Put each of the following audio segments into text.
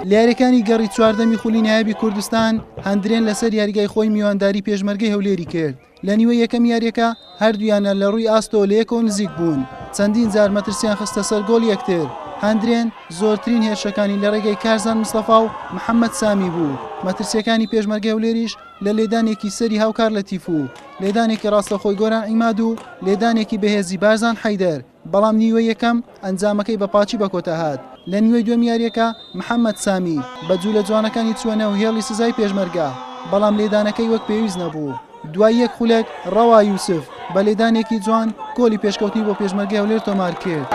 لە یاریەکانی گەڕی چواردەمی خولی نایابی کوردستان هەندرێن لەسەر یاریگای خۆی میوانداری پێشمەرگەی هەولێری کرد. لە نیوەی یەکەم یاریەکە هەردوویانە لە ڕووی ئاستەوە لە یەکەوە نزیک بوون. چەندین جار مەترسیان خستە سەر گۆڵ یەکتر. هەندرێن زۆرترین هێرشەکانی لە ڕێگەی کارزان مستەفا و محەممەد سامی بوو. مەترسیەکانی پێشمەرگەی هەولێریش لە لێدانێکی سەری هاوکار لە تیفو، لێدانێکی ڕاستەخۆی گۆران عیماد و لێدانێکی بەهێزی بارزان حەیدەر. بەڵام نیوەی یەکەم ئەنجامەکەی بە پاچی بەکۆتە هات. لە نیوەی دووەم یاریەکە محەممەد سامی بەجوو لە جوانەکانی چوونە و هێڵی سزای پێشمەرگە، بەڵام لێدانەکەی وەک پێویست نەبوو. دوای یەک خولێک ڕەوا یوسف بە لێدانێکی جوان گۆڵی پێشکەوتنی بۆ پێشمەرگەی هەولێر تۆمار کرد.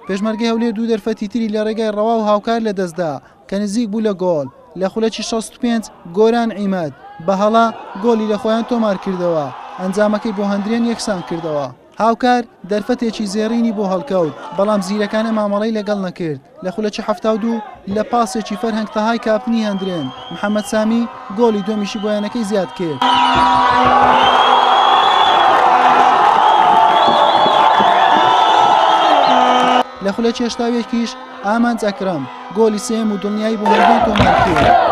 پێشمەرگەی هەولێر دوو دەرفەتی تری لە ڕێگای ڕەوا و هاوکار لە دەستدا کە نزیک بوو لە گۆڵ. لە خولەکی 65 گۆران عیماد بە هەڵا گۆڵی لە خۆیان تۆمار کردەوە. ئەنجامەکەی بۆ هەندرێن یەکسان کردەوە. هاوکار دەرفەتێکی زێڕینی بۆ هەڵکەوت، بەڵام زیرەکانە مامەڵەی لەگەڵ نەکرد. لە خولەکی 72 لە پاسێکی فەرهەنگ تەهای کاپنی هەندرێن محەممەد سامی گۆڵی دۆمیشی بۆیانەکەی زیاد کرد. لە خولەکی 81 ئامانج ئەکرەم گۆڵی سێم و دڵنیایی بۆ هەندرێن تۆمار کرد.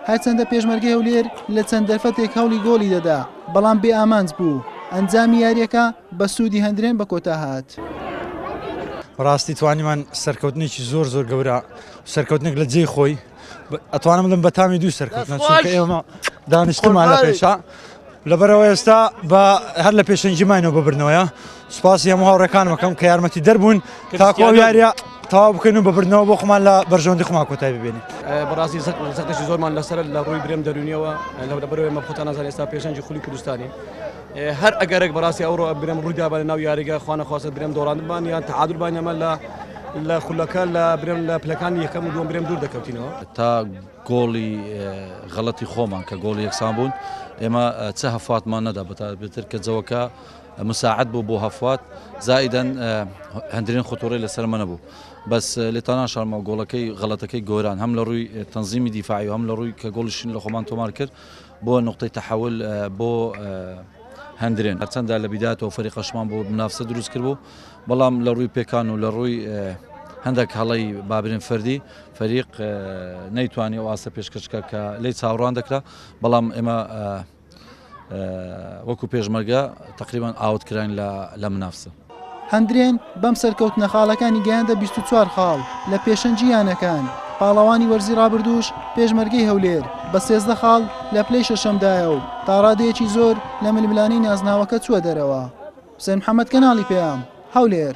هەرچەندە پێشمەرگەی هەولێر لە چەند دەرفەتێک هەوڵی گۆڵی دەدا، بەڵام بێ ئامانج بوو. ئەنجامی یاریەکە بە سوودی هەندرێن بە کۆتا هات. ڕاستی توانیمان سەرکەوتنێکی زۆر گەورە، سەرکەوتنێک لە جێی خۆی ئەتوانم بڵێم بە تامی دوو سەرکەوتنە، چونکە ئێمە دانیشتمان لە پێشە. لەبەرەوە ئێستا بە هەر لە پێشەنگیمانەوە ببرنەوەیە. سوپاسی هەموو هاوڕێکانم دەکەم کە یارمەتی دەربوون تاکۆ یاریە تەواو بکەین و ببرنەوە بۆ خۆمان لە بەرژەوەندی خۆمان کۆتایی ببێنین. بەڕاستی سەختێکی زۆرمان لەسەر لە ڕووی برێم دەرونیەوە لەبەرەوەی ئێمە خۆتان نازانین ئێستا پێشەنگی خولی کوردستانی هەر ئەگەرێک بەڕاستی ئەوڕۆ برێم ڕوویدا بە ناو یاریگا خوانەخواستە برێم دۆڕاندنمان یان تەعادولمان ئەمە لە خولەکە لە برێم لە پلەکانی یەکەم و دووەم برێم دوور دەکەوتینەوە تا گۆڵی غەڵەتی خۆمان کە گۆڵی یەکسان بوون ئێمە چه هەفواتمان نەدا بەتر کە جەوەکە مساعد بوو بۆ هەفوات زائیدەن هەندرێن خۆتۆڕی لەسەرمە نەبوو. بەس لێتانان شارمە گۆڵەکەی غەڵەتەکەی گۆران هەم لە ڕووی تەنزیمی دیفاعی و هەم لە ڕووی کە گۆڵیشین لە خۆمان تۆمار کرد بۆ نقطەی تەحول بۆ هەندرێن. هەرچەندە لە بیداتەوە فەریقەشمان بۆ منافسە دروست کرد بوو، بەڵام لە ڕووی پێکان و لە ڕووی هەندێک هەڵەی بابرین فەردی فەریق نەیتوانی ئەو ئاسە پێشکەشکە کە لی چاوەڕوان دەکرا، بەڵام ئێمە وەکو پێشمەرگە تقریبان ئاوتکراین لە منافسە. هەندرێن بەم سەرکەوتنە خاڵەکانی گەیاندە 24 خاڵ لە پێشەنجییانەکان. پاڵەوانی وەرزی ڕابردووش پێشمەرگەی هەولێر بە 13 خاڵ لە پلەی شەشەمدایە و تا ڕادەیەکی زۆر لە ململانەی نازناوەکە چووە دەرەوە. حوسێن محەممەد کەناڵی پێیام هەولێر.